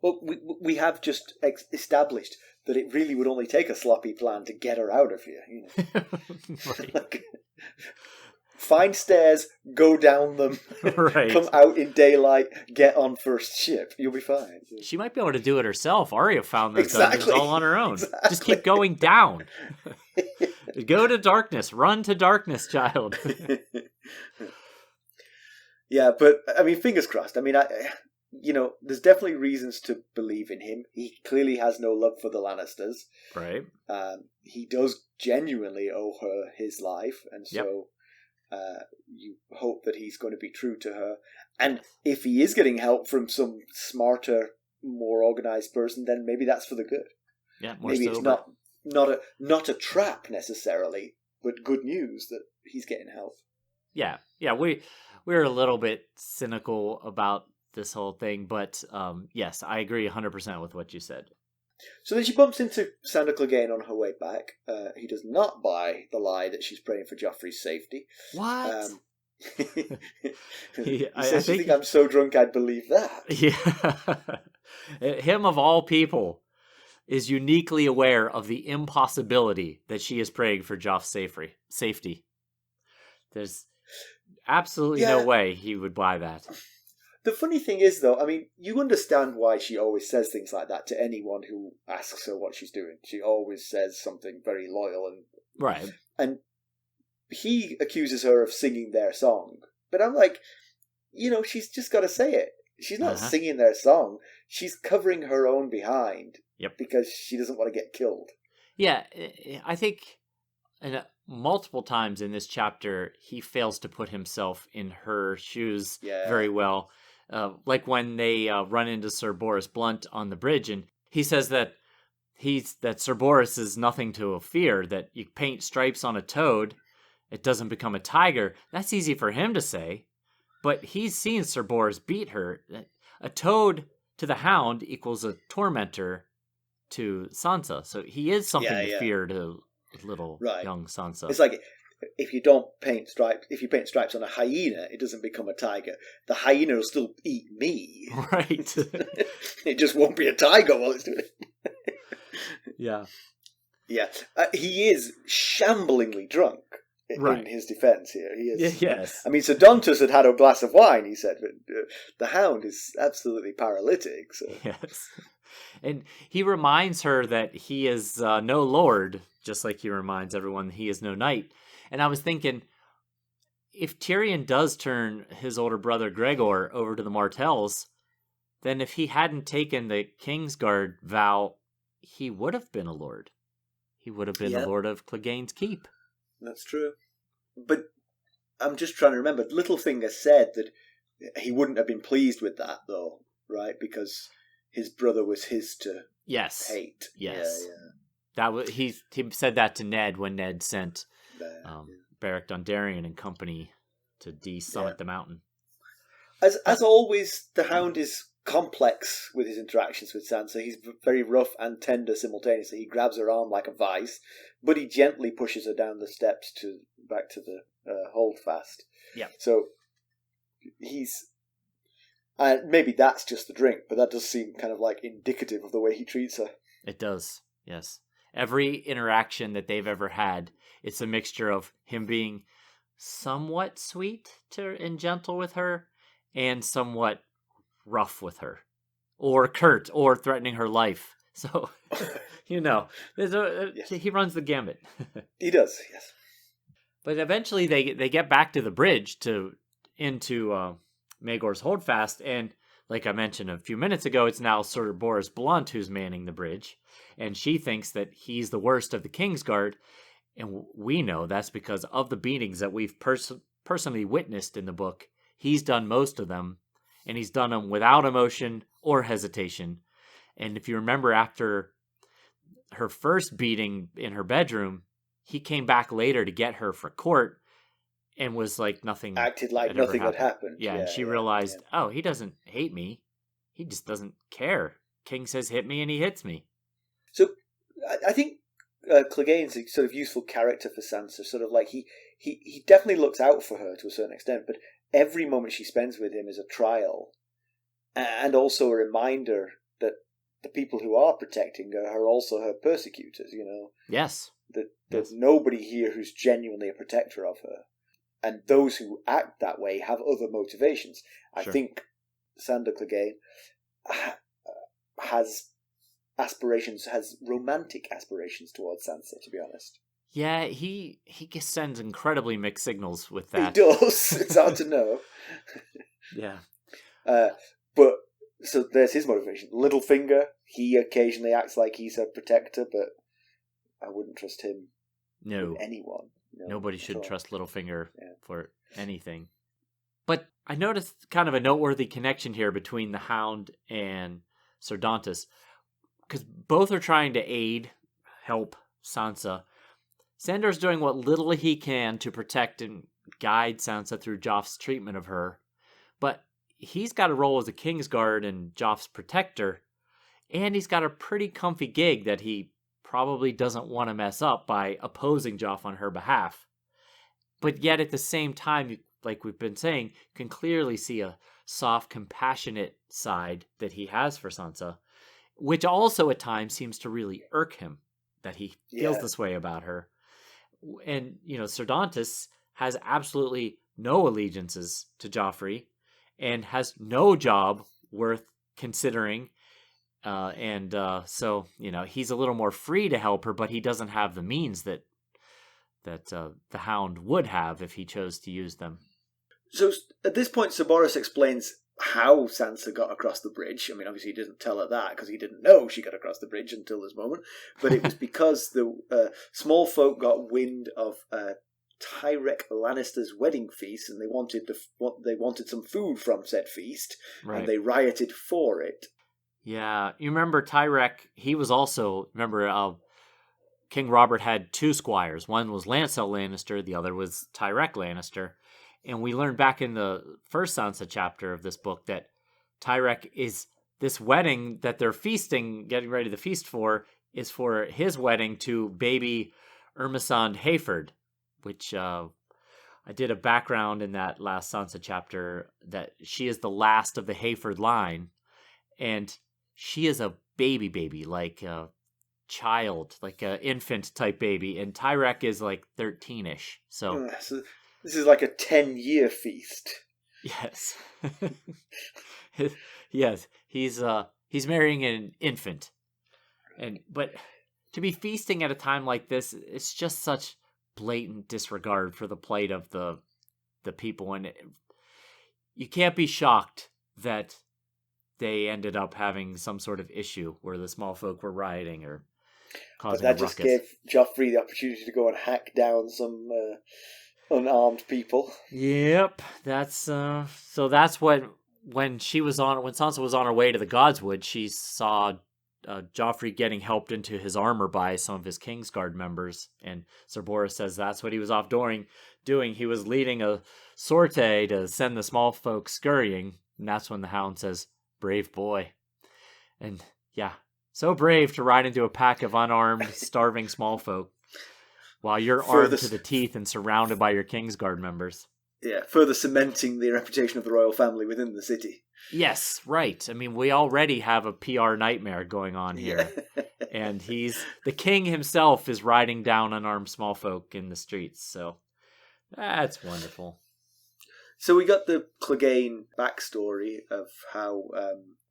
Well, we have just established that it really would only take a sloppy plan to get her out of here. Right. Like, find stairs, go down them, right. Come out in daylight, get on first ship. You'll be fine. She might be able to do it herself. Arya found those Exactly. dungeons all on her own. Exactly. Just keep going down. Go to darkness. Run to darkness, child. Yeah, but, I mean, fingers crossed. I mean, there's definitely reasons to believe in him. He clearly has no love for the Lannisters. Right. He does genuinely owe her his life, and so you hope that he's going to be true to her. And if he is getting help from some smarter, more organized person, then maybe that's for the good. Yeah, more maybe sober. It's not a trap necessarily, but good news that he's getting help. Yeah, we're a little bit cynical about this whole thing, but yes, I agree 100% with what you said. So then she bumps into Sandor Clegane on her way back. He does not buy the lie that she's praying for Joffrey's safety. What? He says, you think I'm so drunk I'd believe that? Yeah. Him of all people is uniquely aware of the impossibility that she is praying for Joff's safety. There's absolutely no way he would buy that. The funny thing is, though, I mean, you understand why she always says things like that to anyone who asks her what she's doing. She always says something very loyal and right. And he accuses her of singing their song, but I'm like, she's just got to say it. She's not singing their song. She's covering her own behind. Yep. Because she doesn't want to get killed. Yeah, I think multiple times in this chapter he fails to put himself in her shoes very well. Like when they run into Sir Boris Blunt on the bridge, and he says that Sir Boris is nothing to fear, that you paint stripes on a toad, it doesn't become a tiger. That's easy for him to say, but he's seen Sir Boris beat her. A toad to the Hound equals a tormentor to Sansa, so he is something to fear to little young Sansa. It's like, if you paint stripes on a hyena, it doesn't become a tiger. The hyena will still eat me. Right. It just won't be a tiger while it's doing it. Yeah. Yeah. He is shamblingly drunk in his defense here. He is. Yes. I mean, Ser Dontos had a glass of wine, he said, but the Hound is absolutely paralytic. So. Yes. And he reminds her that he is no lord, just like he reminds everyone he is no knight. And I was thinking, if Tyrion does turn his older brother Gregor over to the Martells, then if he hadn't taken the Kingsguard vow, he would have been a lord. He would have been the Lord of Clegane's Keep. That's true. But I'm just trying to remember. Littlefinger said that he wouldn't have been pleased with that, though, right? Because his brother was his to hate. Yes. Yeah. That was he said that to Ned when Ned sent Beric Dondarrion and company to de-summit the mountain. As always, the Hound is complex with his interactions with Sansa. He's very rough and tender simultaneously. He grabs her arm like a vice, but he gently pushes her down the steps back to the holdfast. Yeah. So he's... maybe that's just the drink, but that does seem kind of like indicative of the way he treats her. It does, yes. Every interaction that they've ever had, it's a mixture of him being somewhat sweet and gentle with her and somewhat rough with her, or curt, or threatening her life. So, he runs the gambit. He does, yes. But eventually they get back to the bridge into Maegor's Holdfast, and like I mentioned a few minutes ago, it's now Sir Boris Blunt who's manning the bridge, and she thinks that he's the worst of the Kingsguard, and we know that's because of the beatings that we've personally witnessed in the book. He's done most of them, and he's done them without emotion or hesitation. And if you remember, after her first beating in her bedroom, he came back later to get her for court and was like nothing. Acted like nothing had happened. Yeah, and she realized, oh, he doesn't hate me. He just doesn't care. King says hit me, and he hits me. So I think Clegane's a sort of useful character for Sansa. Sort of like he definitely looks out for her to a certain extent, but every moment she spends with him is a trial, and also a reminder that the people who are protecting her are also her persecutors. Yes. That there's nobody here who's genuinely a protector of her, and those who act that way have other motivations. I think Sandor Clegane has romantic aspirations towards Sansa, to be honest. Yeah, he sends incredibly mixed signals with that. He does. It's hard to know. Yeah. But so there's his motivation. Littlefinger, he occasionally acts like he's a protector, but I wouldn't trust him with anyone. Nobody should trust Littlefinger for anything. But I noticed kind of a noteworthy connection here between the Hound and Ser Dontos, because both are trying to help Sansa. Sandor's doing what little he can to protect and guide Sansa through Joff's treatment of her, but he's got a role as a Kingsguard and Joff's protector, and he's got a pretty comfy gig that he probably doesn't want to mess up by opposing Joff on her behalf. But yet at the same time, like we've been saying, you can clearly see a soft, compassionate side that he has for Sansa, which also at times seems to really irk him, that he feels this way about her. And, Ser Dontos has absolutely no allegiances to Joffrey and has no job worth considering. So, he's a little more free to help her, but he doesn't have the means that the Hound would have if he chose to use them. So at this point, Sir Boris explains how Sansa got across the bridge. I mean, obviously he didn't tell her that because he didn't know she got across the bridge until this moment. But it was because the small folk got wind of Tyrek Lannister's wedding feast, and they wanted some food from said feast, and they rioted for it. Yeah, you remember Tyrek? He was also King Robert had two squires. One was Lancel Lannister, the other was Tyrek Lannister. And we learned back in the first Sansa chapter of this book that Tyrek is this wedding that they're getting ready to feast for, is for his wedding to baby Ermesond Hayford, which I did a background in that last Sansa chapter that she is the last of the Hayford line, and she is a baby, like a child, like an infant type baby, and Tyrek is like 13-ish. So this is like a 10-year feast. Yes. Yes, he's He's marrying an infant. But to be feasting at a time like this, it's just such blatant disregard for the plight of the people. And you can't be shocked that they ended up having some sort of issue where the small folk were rioting or causing a ruckus. But that just gave Joffrey the opportunity to go and hack down some unarmed people. Yep, that's so that's when Sansa was on her way to the Godswood, she saw Joffrey getting helped into his armor by some of his Kingsguard members, and Ser Boris says that's what he was off doing. He was leading a sortie to send the small folk scurrying, and that's when the Hound says, "Brave boy," and yeah, so brave to ride into a pack of unarmed, starving small folk while you're armed to the teeth and surrounded by your Kingsguard members. Yeah, further cementing the reputation of the royal family within the city. Yes, right. I mean, we already have a PR nightmare going on here. Yeah. And the king himself is riding down unarmed small folk in the streets. So that's wonderful. So we got the Clegane backstory of how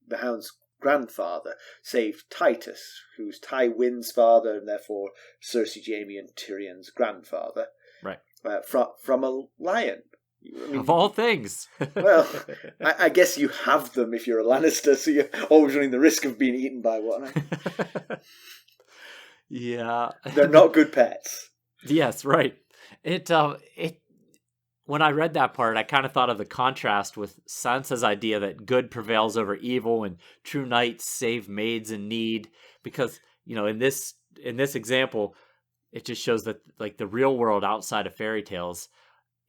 the Hound's grandfather saved Titus, who's Tywin's father and therefore Cersei, Jaime and Tyrion's grandfather. Right. From a lion. I mean, of all things. Well, I guess you have them if you're a Lannister, so you're always running the risk of being eaten by one. Yeah. They're not good pets. Yes, right. It when I read that part, I kind of thought of the contrast with Sansa's idea that good prevails over evil and true knights save maids in need, because, in this example, it just shows that, like, the real world outside of fairy tales,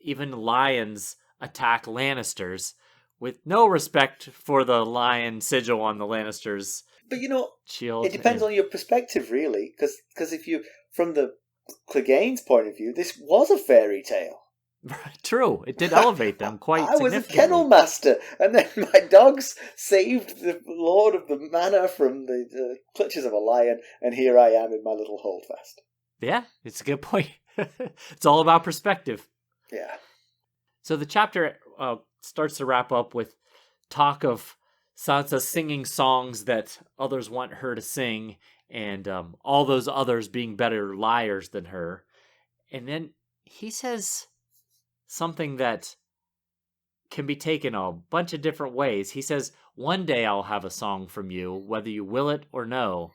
even lions attack Lannisters with no respect for the lion sigil on the Lannisters' But shield. It depends on your perspective, really, because if you, from the Clegane's point of view, this was a fairy tale. True, it did elevate them quite significantly. I was a kennel master, and then my dogs saved the Lord of the Manor from the clutches of a lion, and here I am in my little holdfast. Yeah, it's a good point. It's all about perspective. Yeah. So the chapter starts to wrap up with talk of Sansa singing songs that others want her to sing, and all those others being better liars than her. And then he says something that can be taken a bunch of different ways. He says, "One day I'll have a song from you, whether you will it or no."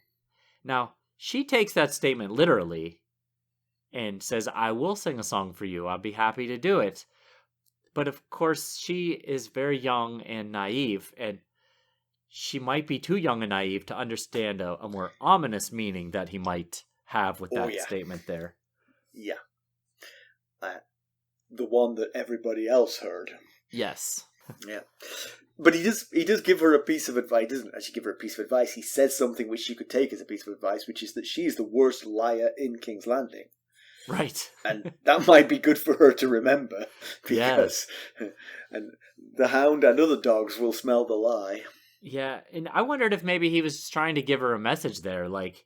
Now, she takes that statement literally and says, "I will sing a song for you. I'll be happy to do it." But of course, she is very young and naive, and she might be too young and naive to understand a more ominous meaning that he might have with that statement there. Yeah. The one that everybody else heard. Yes. Yeah. But he does give her a piece of advice. He doesn't actually give her a piece of advice. He says something which she could take as a piece of advice, which is that she's the worst liar in King's Landing. Right. And that might be good for her to remember, because and the Hound and other dogs will smell the lie. Yeah, and I wondered if maybe he was trying to give her a message there, like,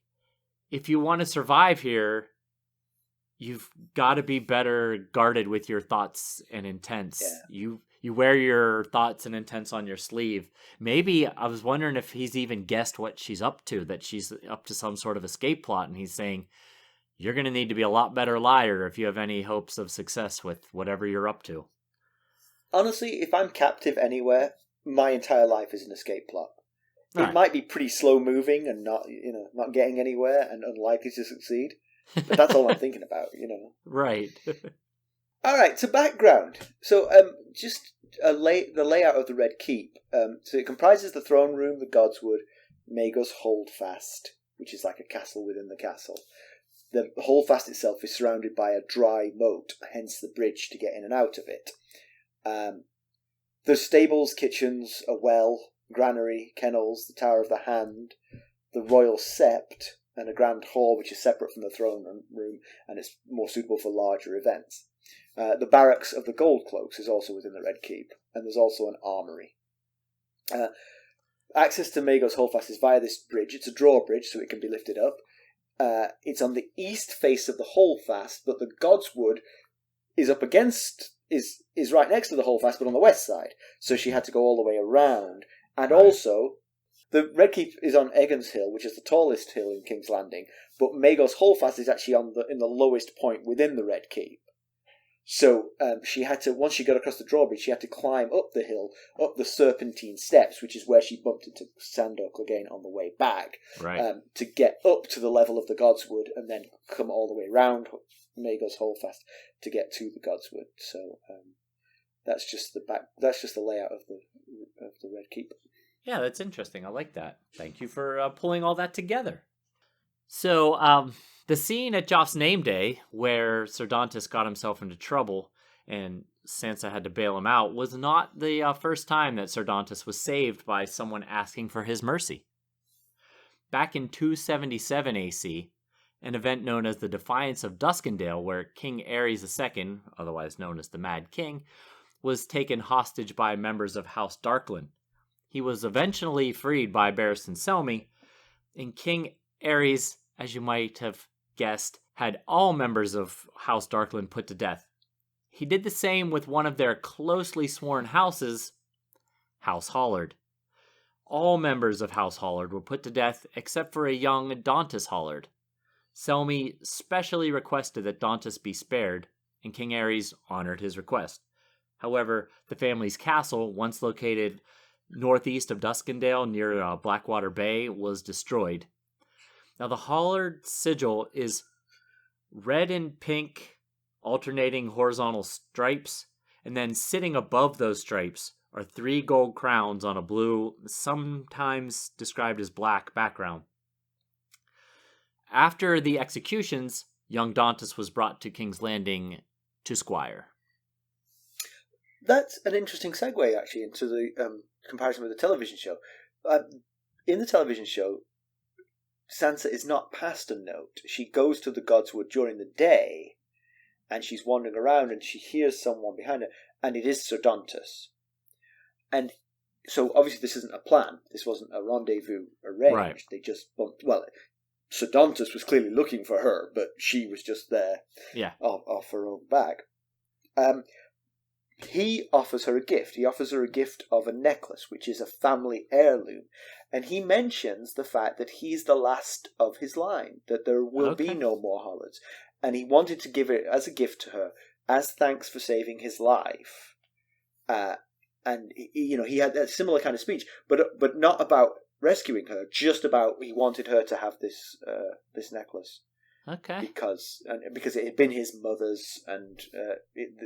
if you want to survive here, you've got to be better guarded with your thoughts and intents. Yeah. You wear your thoughts and intents on your sleeve. Maybe, I was wondering if he's even guessed what she's up to, that she's up to some sort of escape plot, and he's saying, you're going to need to be a lot better liar if you have any hopes of success with whatever you're up to. Honestly, if I'm captive anywhere, my entire life is an escape plot. It might be pretty slow moving and not getting anywhere and unlikely to succeed, but that's all I'm thinking about, Right. All right, so background. So just the layout of the Red Keep. So it comprises the throne room, the Godswood, Maegor's Holdfast, which is like a castle within the castle. The Holdfast itself is surrounded by a dry moat, hence the bridge to get in and out of it. There's stables, kitchens, a well, granary, kennels, the Tower of the Hand, the Royal Sept, and a grand hall which is separate from the throne room, and it's more suitable for larger events. The barracks of the Goldcloaks is also within the Red Keep, and there's also an armoury. Access to Maegor's Holdfast is via this bridge. It's a drawbridge, so it can be lifted up. It's on the east face of the Holdfast, but the Godswood is up against, is right next to the Holdfast, but on the west side. So she had to go all the way around. And also, the Red Keep is on Egan's Hill, which is the tallest hill in King's Landing, but Maegor's Holdfast is actually in the lowest point within the Red Keep. So she had to, once she got across the drawbridge, she had to climb up the hill, up the serpentine steps, which is where she bumped into Sandor Clegane on the way back, right. To get up to the level of the Godswood and then come all the way round Maegor's Holdfast to get to the Godswood. So that's just the layout of the Red Keep. Yeah, that's interesting. I like that. Thank you for pulling all that together. So, the scene at Joff's name day, where Ser Dontos got himself into trouble and Sansa had to bail him out, was not the first time that Ser Dontos was saved by someone asking for his mercy. Back in 277 AC, an event known as the Defiance of Duskendale, where King Aerys II, otherwise known as the Mad King, was taken hostage by members of House Darkland. He was eventually freed by Barristan Selmy, and King Aerys, as you might have guessed, had all members of House Darkland put to death. He did the same with one of their closely sworn houses, House Hollard. All members of House Hollard were put to death except for a young Dontos Hollard. Selmy specially requested that Dontos be spared, and King Aerys honored his request. However, the family's castle, once located northeast of Duskendale near Blackwater Bay, was destroyed. Now, the Hollard sigil is red and pink, alternating horizontal stripes, and then sitting above those stripes are 3 gold crowns on a blue, sometimes described as black, background. After the executions, young Dontos was brought to King's Landing to squire. That's an interesting segue, actually, into the comparison with the television show. In the television show, Sansa is not passed a note. She goes to the Godswood during the day, and she's wandering around, and she hears someone behind her, and it is Ser Dontos. And so, obviously, this isn't a plan. This wasn't a rendezvous arranged. Right. They just bumped. Well, Ser Dontos was clearly looking for her, but she was just there, off her own back. He offers her a gift. He offers her a gift of a necklace, which is a family heirloom. And he mentions the fact that he's the last of his line, that there will be no more Hollards. And he wanted to give it as a gift to her, as thanks for saving his life. And, he had a similar kind of speech, but not about rescuing her, just about he wanted her to have this necklace. Okay. Because it had been his mother's, and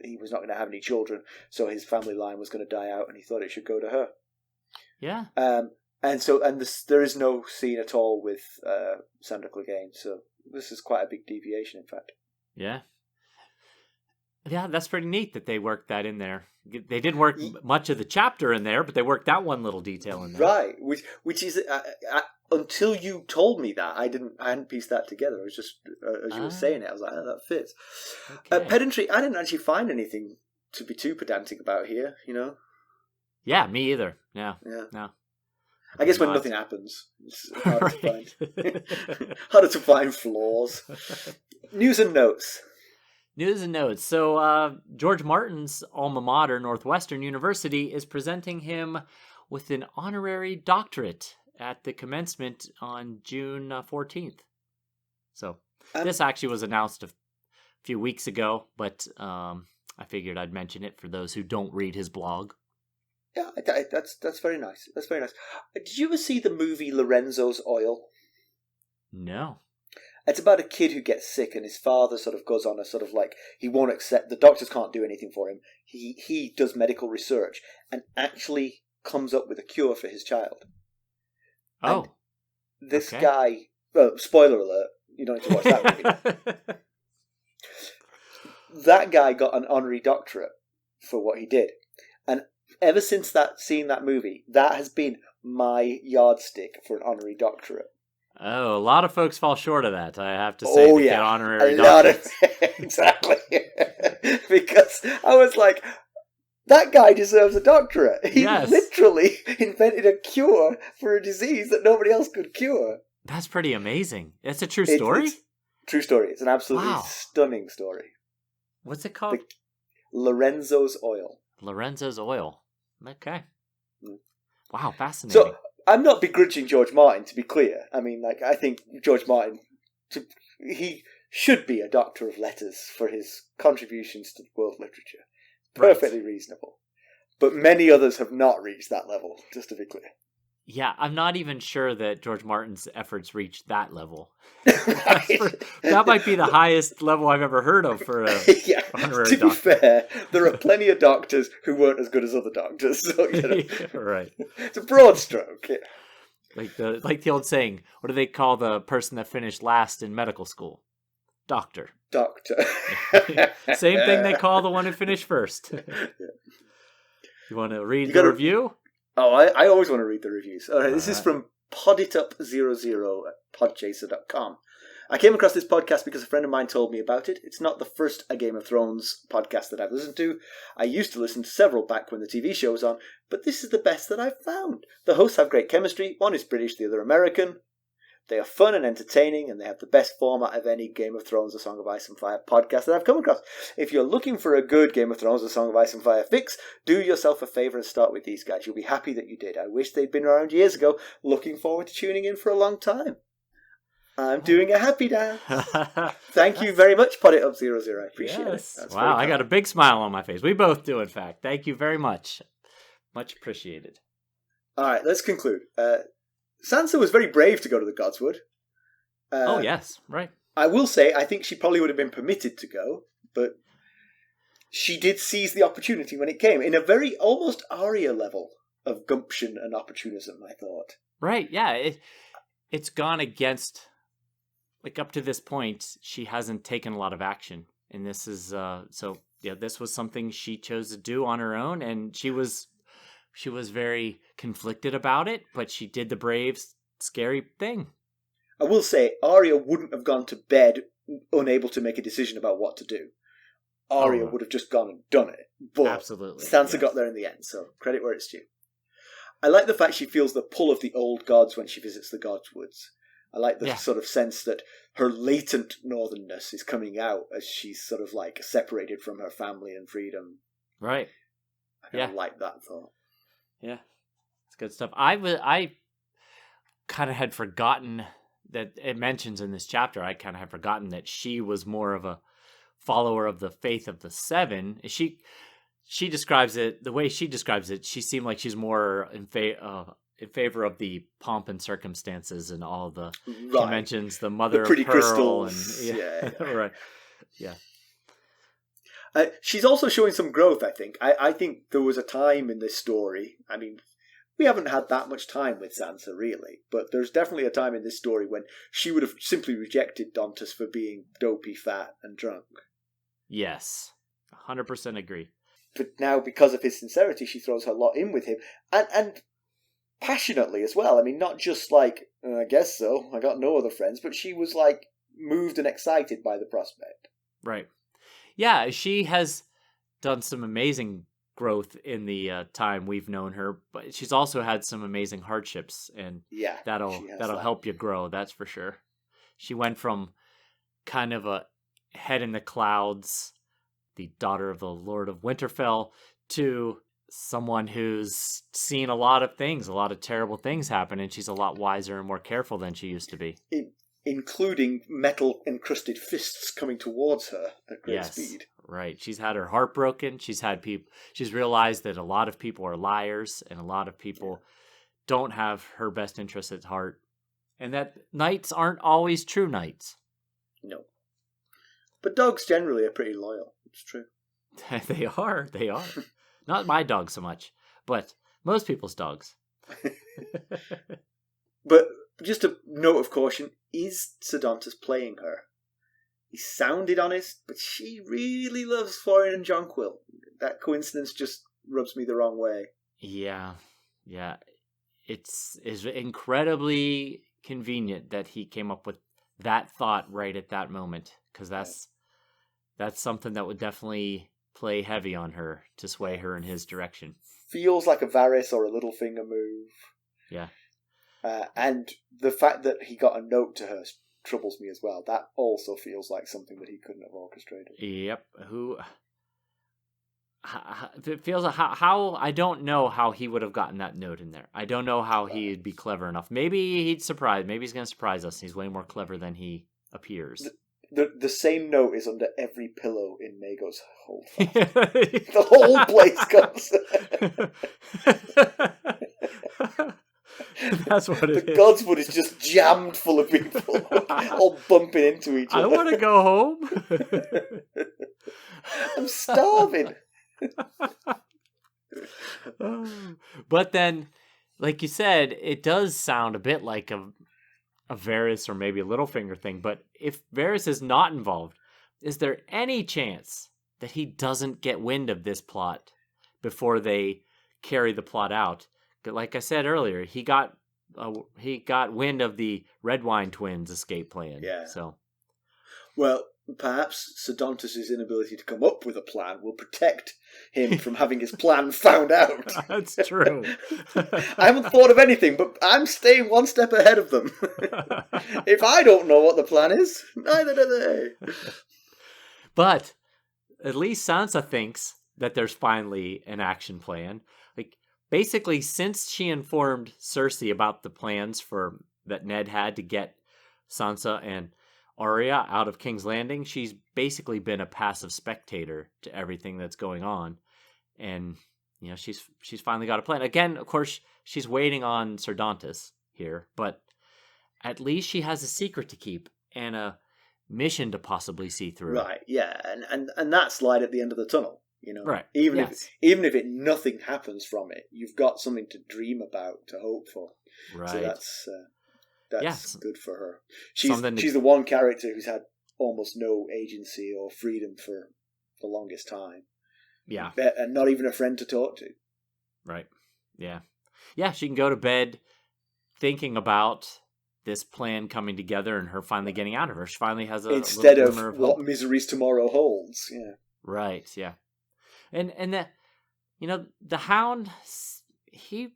he was not going to have any children, so his family line was going to die out, and he thought it should go to her. Yeah. There is no scene at all with Sandor Clegane, so this is quite a big deviation, in fact. Yeah. Yeah, that's pretty neat that they worked that in there. They didn't work much of the chapter in there, but they worked that one little detail in there. Right, which is until you told me that, I hadn't pieced that together. I was just as you were saying it, I was like, oh, that fits. Okay. Pedantry. I didn't actually find anything to be too pedantic about here. Yeah, me either. Yeah. No. I guess when nothing happens, it's harder to find. Harder to find flaws. News and notes. So George Martin's alma mater, Northwestern University, is presenting him with an honorary doctorate at the commencement on June 14th. So this actually was announced a few weeks ago, but I figured I'd mention it for those who don't read his blog. Yeah, that's very nice. That's very nice. Did you ever see the movie Lorenzo's Oil? No. It's about a kid who gets sick, and his father sort of goes on a sort of like, he won't accept, the doctors can't do anything for him. He does medical research and actually comes up with a cure for his child. Oh. And this guy, well, spoiler alert, you don't need to watch that movie. That guy got an honorary doctorate for what he did. And ever since seeing that movie, that has been my yardstick for an honorary doctorate. Oh, a lot of folks fall short of that, I have to say. Get honorary doctorates. Exactly. Because I was like, that guy deserves a doctorate. He literally invented a cure for a disease that nobody else could cure. That's pretty amazing. It's a true story? It's true story. It's an absolutely stunning story. What's it called? Lorenzo's Oil. Lorenzo's Oil. Okay. Wow, fascinating. I'm not begrudging George Martin, to be clear. I mean, like, I think George Martin, he should be a doctor of letters for his contributions to world literature. Perfectly reasonable. But many others have not reached that level, just to be clear. Yeah, I'm not even sure that George Martin's efforts reached that level. Right. That might be the highest level I've ever heard of for a honorary to doctor. be fair, there are plenty of doctors who weren't as good as other doctors. So, Right. It's a broad stroke. Yeah. Like the old saying, what do they call the person that finished last in medical school? Doctor. Same thing they call the one who finished first. You want to read the review? Oh, I always want to read the reviews. All right, this is from poditup00 at podchaser.com. I came across this podcast because a friend of mine told me about it. It's not the first A Game of Thrones podcast that I've listened to. I used to listen to several back when the TV show was on, but this is the best that I've found. The hosts have great chemistry. One is British, the other American. They are fun and entertaining, and they have the best format of any Game of Thrones or Song of Ice and Fire podcast that I've come across. If you're looking for a good Game of Thrones or Song of Ice and Fire fix, do yourself a favour and start with these guys. You'll be happy that you did. I wish they'd been around years ago. Looking forward to tuning in for a long time. I'm doing a happy dance. Thank you very much, PodItUp00. I appreciate it. Wow, I got a big smile on my face. We both do, in fact. Thank you very much. Much appreciated. All right, let's conclude. Sansa was very brave to go to the Godswood. Oh, yes, right. I will say, I think she probably would have been permitted to go, but she did seize the opportunity when it came, in a very almost Arya level of gumption and opportunism, I thought. Right, yeah. It's gone against, like, up to this point, she hasn't taken a lot of action. And this is, this was something she chose to do on her own, and she was very conflicted about it, but she did the brave, scary thing. I will say, Arya wouldn't have gone to bed unable to make a decision about what to do. Arya would have just gone and done it. But absolutely, Sansa got there in the end, so credit where it's due. I like the fact she feels the pull of the old gods when she visits the Godswoods. I like the sort of sense that her latent northernness is coming out as she's sort of like separated from her family and freedom. Right. I like that thought. Yeah, it's good stuff. I kind of had forgotten that it mentions in this chapter. I kind of had forgotten that she was more of a follower of the faith of the Seven. She describes it the way she describes it. She seemed like she's more in favor of the pomp and circumstances and all the. Right. She mentions the mother pretty of pearl crystals. And yeah. Right. Yeah. She's also showing some growth, I think. I think there was a time in this story, I mean, we haven't had that much time with Sansa, really, but there's definitely a time in this story when she would have simply rejected Dontos for being dopey, fat, and drunk. Yes, 100% agree. But now, because of his sincerity, she throws her lot in with him, and passionately as well. I mean, not just like, I guess so, I got no other friends, but she was like moved and excited by the prospect. Right. Yeah, she has done some amazing growth in the time we've known her, but she's also had some amazing hardships, and that'll help you grow, that's for sure. She went from kind of a head in the clouds, the daughter of the Lord of Winterfell, to someone who's seen a lot of things, a lot of terrible things happen, and she's a lot wiser and more careful than she used to be. Including metal-encrusted fists coming towards her at great speed. Right. She's had her heart broken. She's realized that a lot of people are liars, and a lot of people don't have her best interests at heart, and that knights aren't always true knights. No. But dogs generally are pretty loyal. It's true. They are. Not my dog so much, but most people's dogs. But just a note of caution, is Ser Dontos playing her? He sounded honest, but she really loves Florian and Jonquil. That coincidence just rubs me the wrong way. Yeah. It's incredibly convenient that he came up with that thought right at that moment, because that's something that would definitely play heavy on her to sway her in his direction. Feels like a Varys or a Littlefinger move. Yeah. And the fact that he got a note to her troubles me as well. That also feels like something that he couldn't have orchestrated. Yep. it feels like how I don't know how he would have gotten that note in there. I don't know how he'd be clever enough. Maybe he'd surprise. Maybe he's going to surprise us. He's way more clever than he appears. The same note is under every pillow in Mago's whole flat. The whole place comes. That's what it is. The Godswood is just jammed full of people, all bumping into each other. I want to go home. I'm starving. But then, like you said, it does sound a bit like a Varys or maybe a Littlefinger thing. But if Varys is not involved, is there any chance that he doesn't get wind of this plot before they carry the plot out? Like I said earlier, he got wind of the Redwine twins' escape plan. Yeah. So, well, perhaps Ser Dontos' inability to come up with a plan will protect him from having his plan found out. That's true. I haven't thought of anything, but I'm staying one step ahead of them. If I don't know what the plan is, neither do they. But at least Sansa thinks that there's finally an action plan. Like, basically, since she informed Cersei about the plans that Ned had to get Sansa and Arya out of King's Landing, she's basically been a passive spectator to everything that's going on. And, she's finally got a plan. Again, of course, she's waiting on Ser Dontos here, but at least she has a secret to keep and a mission to possibly see through. Right, yeah, and that's light at the end of the tunnel. Right. Even if nothing happens from it, you've got something to dream about, to hope for. Right. So that's good for her. She's the one character who's had almost no agency or freedom for the longest time. Yeah. And not even a friend to talk to. Right. Yeah. Yeah, she can go to bed thinking about this plan coming together and her finally getting out of her. She finally has a instead little of what hope. Miseries tomorrow holds. Yeah. Right. Yeah. And that, the Hound, he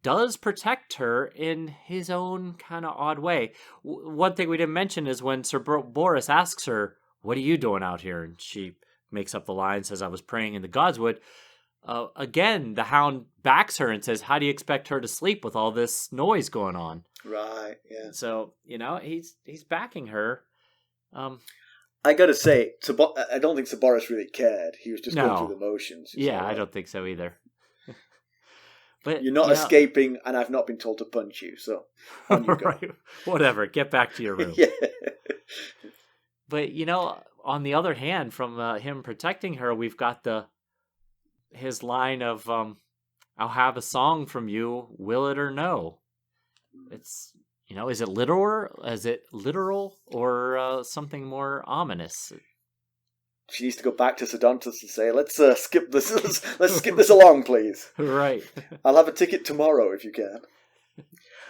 does protect her in his own kind of odd way. One thing we didn't mention is when Sir Boris asks her, "What are you doing out here?" And she makes up the line, says, "I was praying in the Godswood." Again, the Hound backs her and says, "How do you expect her to sleep with all this noise going on?" Right. Yeah. So he's backing her. I gotta say, I don't think Sir Boris really cared. He was just going through the motions. Yeah, I don't think so either. But you're not escaping, and I've not been told to punch you, so on you go. Right. Whatever, get back to your room. Yeah. But, on the other hand, from him protecting her, we've got his line of, "I'll have a song from you, will it or no?" It's, is it literal or something more ominous? She needs to go back to Ser Dontos and say, "Let's skip this. Let's skip this along, please." Right. I'll have a ticket tomorrow if you can.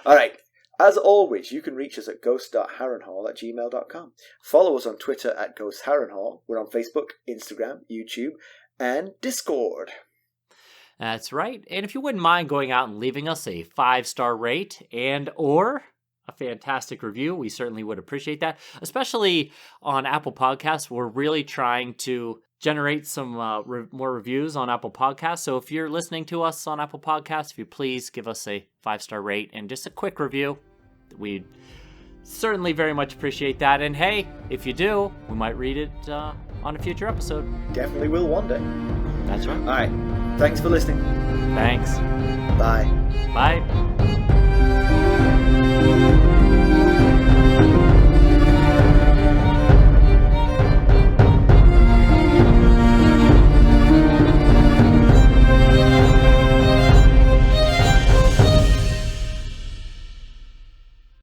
All right. As always, you can reach us at ghost.harrenhall@gmail.com. Follow us on Twitter at @GhostHarrenhall. We're on Facebook, Instagram, YouTube, and Discord. That's right. And if you wouldn't mind going out and leaving us a 5-star rate or a fantastic review, we certainly would appreciate that. Especially on Apple Podcasts. We're really trying to generate some more reviews on Apple Podcasts. So if you're listening to us on Apple Podcasts, if you please give us a 5-star rate and just a quick review, we'd certainly very much appreciate that. And hey, if you do, we might read it on a future episode. Definitely will one day. That's right. All right. Thanks for listening. Thanks. Bye. Bye.